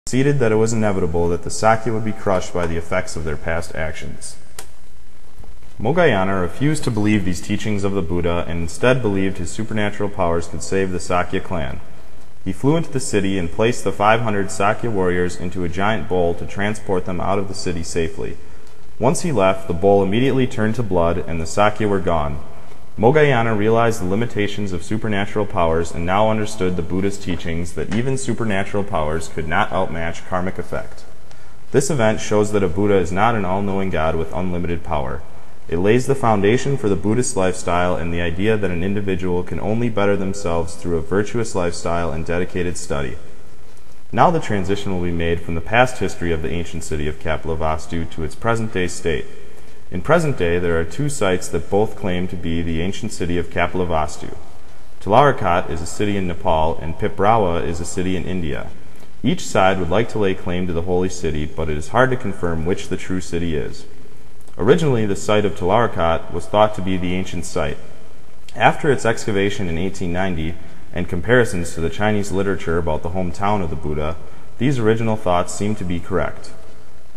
conceded that it was inevitable that the Sakya would be crushed by the effects of their past actions. Moggallana refused to believe these teachings of the Buddha and instead believed his supernatural powers could save the Sakya clan. He flew into the city and placed the 500 Sakya warriors into a giant bowl to transport them out of the city safely. Once he left, the bowl immediately turned to blood and the Sakya were gone. Moggallana realized the limitations of supernatural powers and now understood the Buddha's teachings that even supernatural powers could not outmatch karmic effect. This event shows that a Buddha is not an all-knowing God with unlimited power. It lays the foundation for the Buddhist lifestyle and the idea that an individual can only better themselves through a virtuous lifestyle and dedicated study. Now the transition will be made from the past history of the ancient city of Kapilavastu to its present-day state. In present day, there are two sites that both claim to be the ancient city of Kapilavastu. Tularakot is a city in Nepal, and Piprawa is a city in India. Each side would like to lay claim to the holy city, but it is hard to confirm which the true city is. Originally, the site of Tularakot was thought to be the ancient site. After its excavation in 1890, and comparisons to the Chinese literature about the hometown of the Buddha, these original thoughts seem to be correct.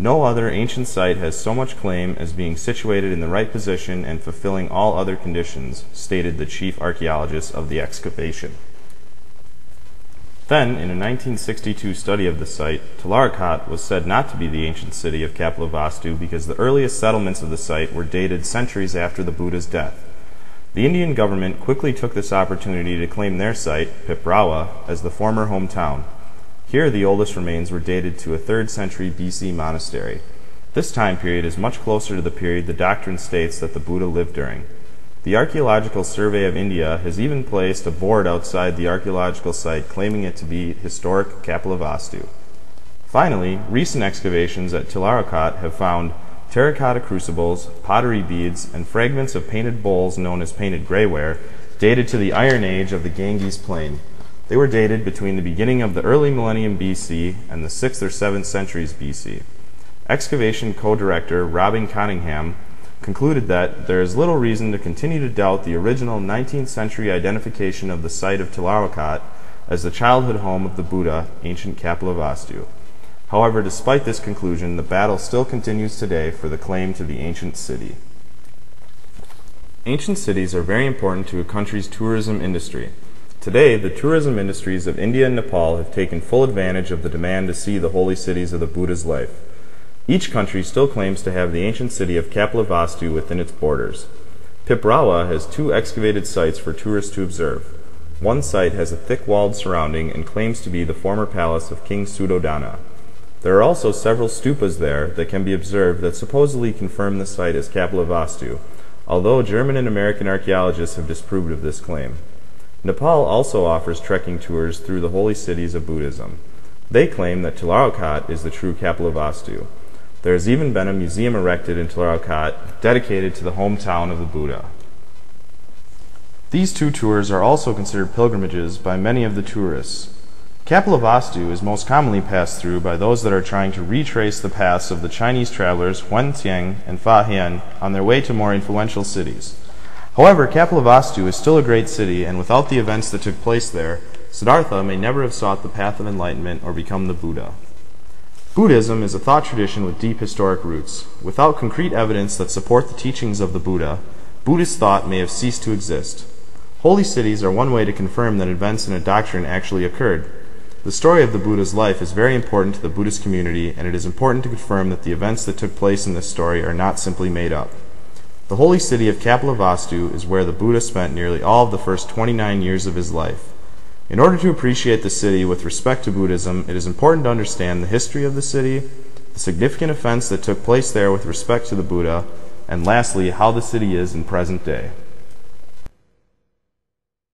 No other ancient site has so much claim as being situated in the right position and fulfilling all other conditions, stated the chief archaeologist of the excavation. Then, in a 1962 study of the site, Tularakot was said not to be the ancient city of Kapilavastu because the earliest settlements of the site were dated centuries after the Buddha's death. The Indian government quickly took this opportunity to claim their site, Piprawa, as the former hometown. Here, the oldest remains were dated to a 3rd century BC monastery. This time period is much closer to the period the doctrine states that the Buddha lived during. The Archaeological Survey of India has even placed a board outside the archaeological site claiming it to be historic Kapilavastu. Finally, recent excavations at Tularakot have found terracotta crucibles, pottery beads, and fragments of painted bowls known as painted greyware, dated to the Iron Age of the Ganges Plain. They were dated between the beginning of the early millennium BC and the 6th or 7th centuries BC. Excavation co-director Robin Cunningham concluded that there is little reason to continue to doubt the original 19th century identification of the site of Tularakot as the childhood home of the Buddha, ancient Kapilavastu. However, despite this conclusion, the battle still continues today for the claim to the ancient city. Ancient cities are very important to a country's tourism industry. Today, the tourism industries of India and Nepal have taken full advantage of the demand to see the holy cities of the Buddha's life. Each country still claims to have the ancient city of Kapilavastu within its borders. Piprawa has 2 excavated sites for tourists to observe. One site has a thick-walled surrounding and claims to be the former palace of King Suddhodana. There are also several stupas there that can be observed that supposedly confirm the site as Kapilavastu, although German and American archaeologists have disproved of this claim. Nepal also offers trekking tours through the holy cities of Buddhism. They claim that Tularakot is the true Kapilavastu. There has even been a museum erected in Tularakot dedicated to the hometown of the Buddha. These 2 tours are also considered pilgrimages by many of the tourists. Kapilavastu is most commonly passed through by those that are trying to retrace the paths of the Chinese travelers Huan Tian and Fa Hian on their way to more influential cities. However, Kapilavastu is still a great city, and without the events that took place there, Siddhartha may never have sought the path of enlightenment or become the Buddha. Buddhism is a thought tradition with deep historic roots. Without concrete evidence that support the teachings of the Buddha, Buddhist thought may have ceased to exist. Holy cities are one way to confirm that events in a doctrine actually occurred. The story of the Buddha's life is very important to the Buddhist community, and it is important to confirm that the events that took place in this story are not simply made up. The holy city of Kapilavastu is where the Buddha spent nearly all of the first 29 years of his life. In order to appreciate the city with respect to Buddhism, it is important to understand the history of the city, the significant events that took place there with respect to the Buddha, and lastly, how the city is in present day.